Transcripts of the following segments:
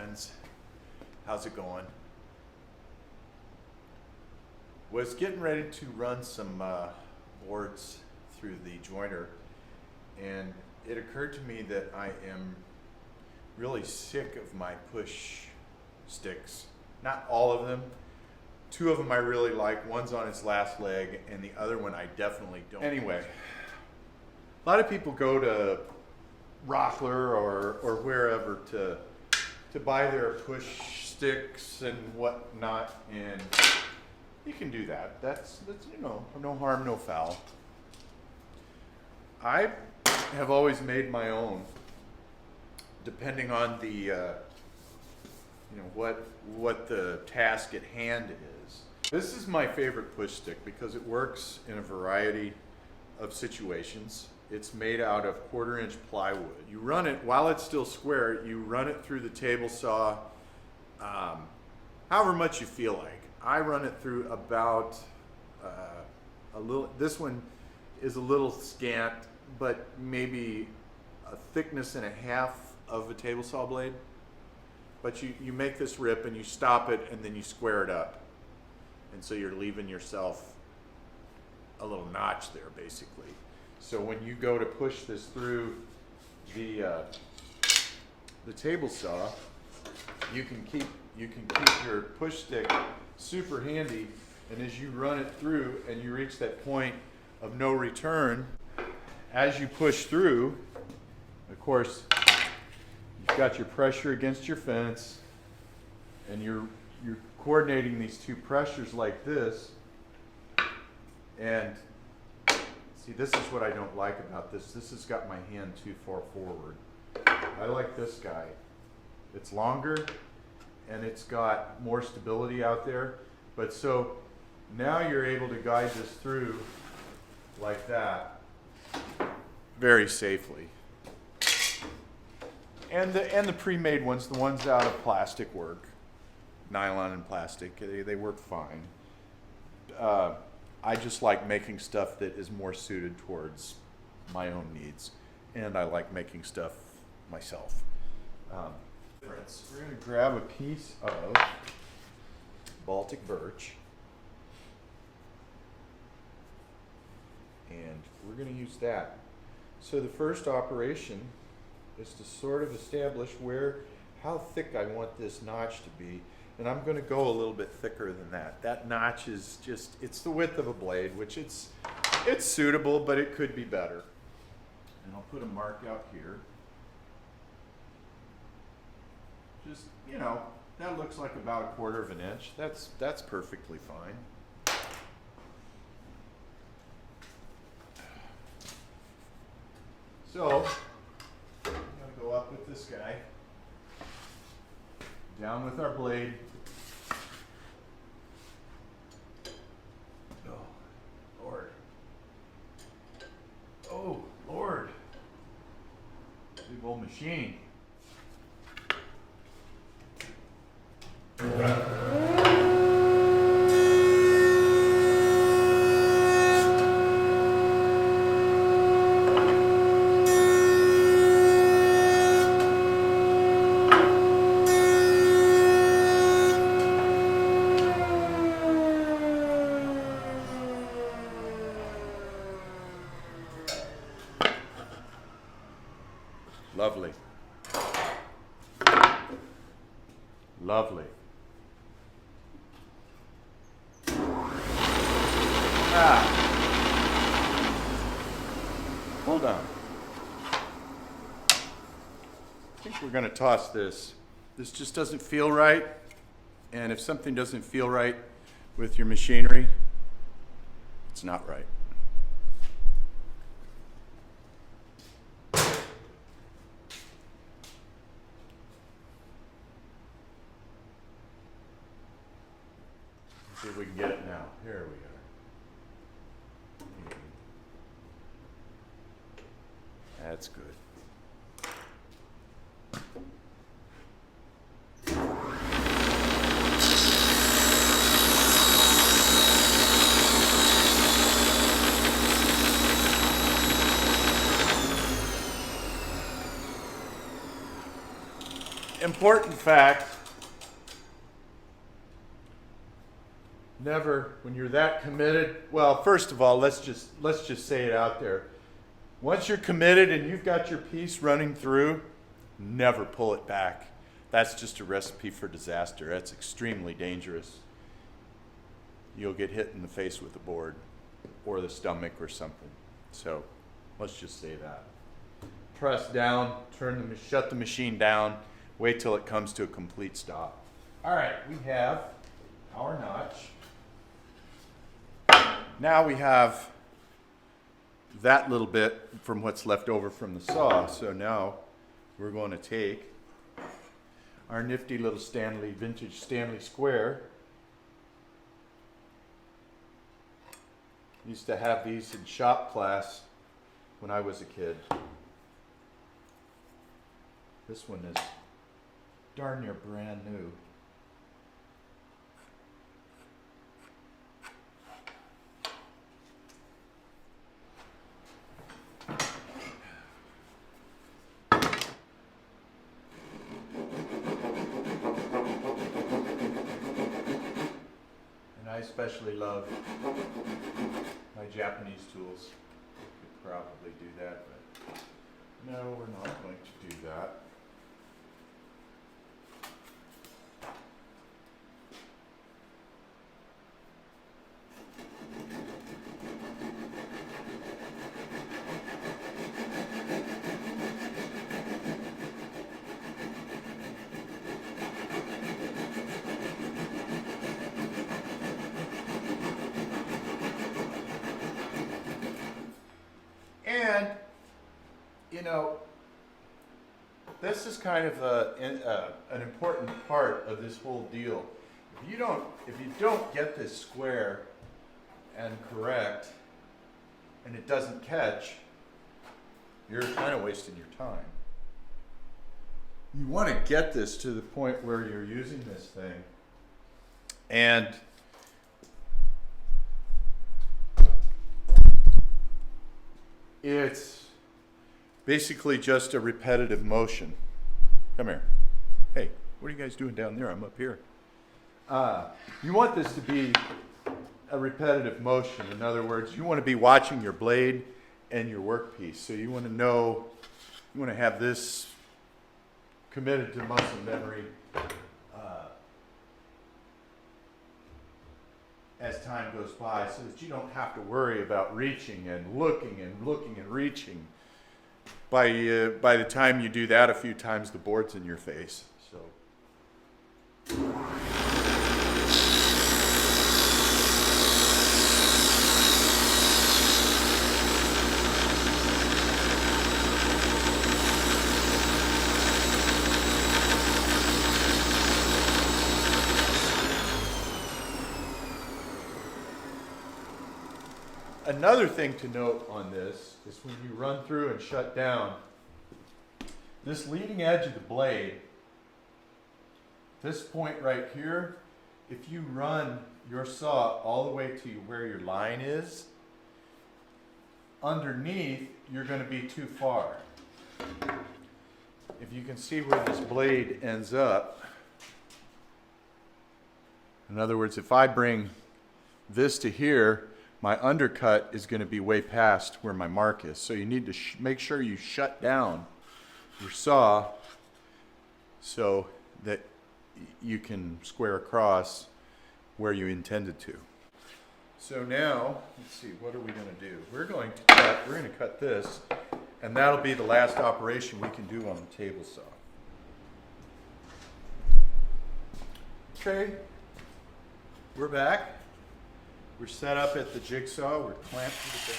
friends. How's it going? Was getting ready to run some boards through the jointer, and it occurred to me that I am really sick of my push sticks. Not all of them. Two of them I really like. One's on its last leg, and the other one I definitely don't. Anyway, a lot of people go to Rockler or wherever to buy their push sticks and whatnot, and you can do that. That's no harm, no foul. I have always made my own, depending on the what the task at hand is. This is my favorite push stick because it works in a variety of situations. It's made out of 1/4-inch plywood. You run it, while it's still square, you run it through the table saw however much you feel like. I run it through about a little, this one is a little scant, but maybe a thickness and a half of a table saw blade. But you make this rip and you stop it and then you square it up. And so you're leaving yourself a little notch there basically. So when you go to push this through the table saw, you can keep your push stick super handy, and as you run it through and you reach that point of no return, as you push through, of course, you've got your pressure against your fence, and you're coordinating these two pressures like this. And see, this is what I don't like about this. This has got my hand too far forward. I like this guy. It's longer and it's got more stability out there. But so now you're able to guide this through like that very safely. And the pre-made ones, the ones out of plastic work, nylon and plastic, they work fine. I just like making stuff that is more suited towards my own needs, and I like making stuff myself. We're going to grab a piece of Baltic birch, and we're going to use that. So the first operation is to sort of establish how thick I want this notch to be. And I'm going to go a little bit thicker than that. That notch is it's the width of a blade, which it's suitable, but it could be better. And I'll put a mark out here. Just, that looks like about 1/4 of an inch. That's perfectly fine. So, I'm going to go up with this guy. Down with our blade. Oh, Lord. Oh, Lord. Big old machine. Lovely. Lovely. Hold on. I think we're going to toss this. This just doesn't feel right. And if something doesn't feel right with your machinery, it's not right. See if we can get it now. Here we are. That's good. important fact, never, when you're that committed, well, first of all, let's just say it out there. Once you're committed and you've got your piece running through, never pull it back. That's just a recipe for disaster. That's extremely dangerous. You'll get hit in the face with the board or the stomach or something. So let's just say that. Press down, shut the machine down, wait till it comes to a complete stop. All right, we have our notch. Now we have that little bit from what's left over from the saw. So now we're going to take our nifty little vintage Stanley square. Used to have these in shop class when I was a kid. This one is darn near brand new. I especially love my Japanese tools. Could probably do that, but no, we're not going to do that. And, you know, this is kind of an important part of this whole deal. If you don't get this square and correct, and it doesn't catch, you're kind of wasting your time. You want to get this to the point where you're using this thing, and it's basically just a repetitive motion. Come here. Hey, what are you guys doing down there? I'm up here. You want this to be a repetitive motion. In other words, you want to be watching your blade and your workpiece. So you want to have this committed to muscle memory as time goes by, so that you don't have to worry about reaching and looking and reaching. By the time you do that a few times, the board's in your face. So. Another thing to note on this is when you run through and shut down, this leading edge of the blade, this point right here, if you run your saw all the way to where your line is, underneath you're going to be too far. If you can see where this blade ends up, in other words, if I bring this to here, my undercut is going to be way past where my mark is. So you need to make sure you shut down your saw so that you can square across where you intended to. So now, let's see, what are we going to do? We're going to cut this, and that'll be the last operation we can do on the table saw. Okay, we're back. We're set up at the jigsaw. We're clamped to the bed.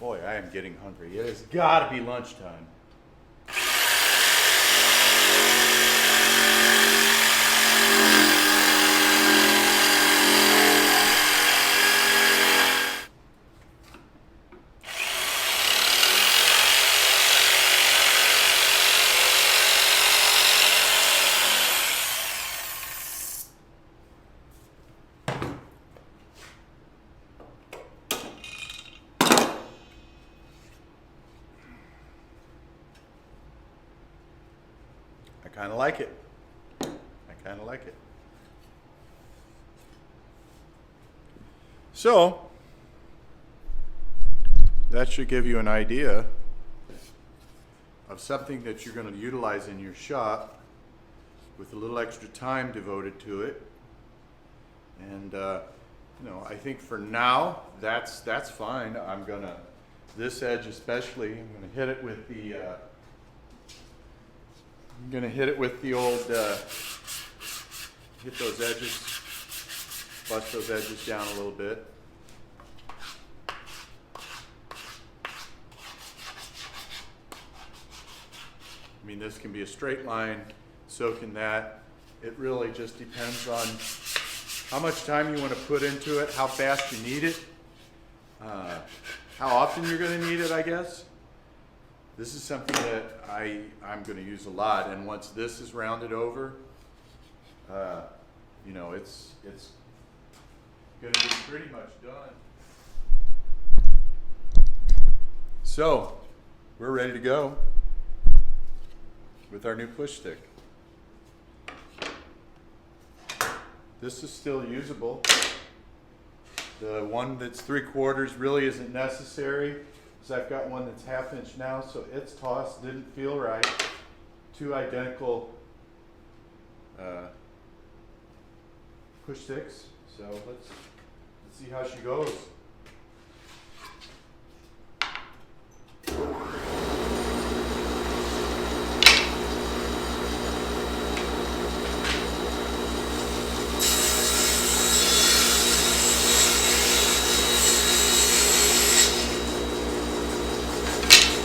Boy, I am getting hungry. It has got to be lunchtime. I kind of like it. I kind of like it. So, that should give you an idea of something that you're going to utilize in your shop with a little extra time devoted to it. And, you know, I think for now, that's fine. I'm going to, this edge especially, I'm going to hit it with the, old, hit those edges, bust those edges down a little bit. I mean, this can be a straight line, so can that. It really just depends on how much time you want to put into it, how fast you need it, how often you're going to need it, I guess. This is something that I'm going to use a lot, and once this is rounded over, you know, it's going to be pretty much done. So, we're ready to go with our new push stick. This is still usable. The one that's 3/4 really isn't necessary, because I've got one that's 1/2 inch now, so it's tossed, didn't feel right. Two identical push sticks. So let's see how she goes.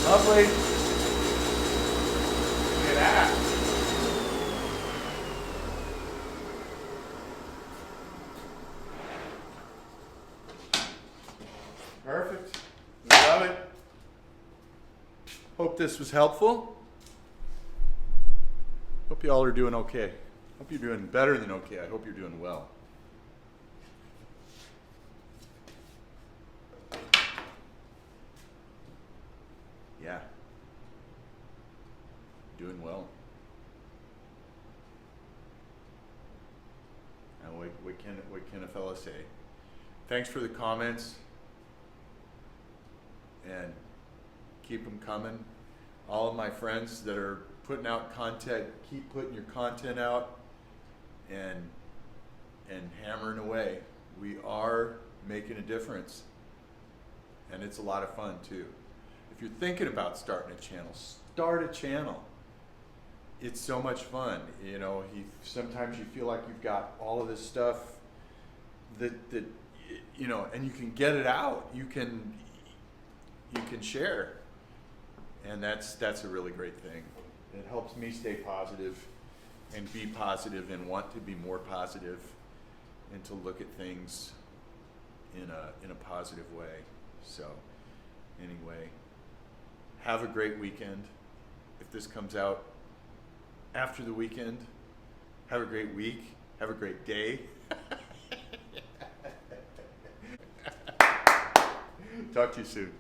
Lovely. Look at that. Perfect. We love it. Hope this was helpful. Hope you all are doing okay. Hope you're doing better than okay. I hope you're doing well. Yeah. Doing well. And what can a fella say? Thanks for the comments. And keep them coming. All of my friends that are putting out content, keep putting your content out and hammering away. We are making a difference. And it's a lot of fun too. If you're thinking about starting a channel, start a channel. It's so much fun. You know, sometimes you feel like you've got all of this stuff that you know, and you can get it out. You can share, and that's a really great thing. It helps me stay positive and be positive and want to be more positive and to look at things in a positive way. So anyway, have a great weekend. If this comes out after the weekend, have a great week. Have a great day. Talk to you soon.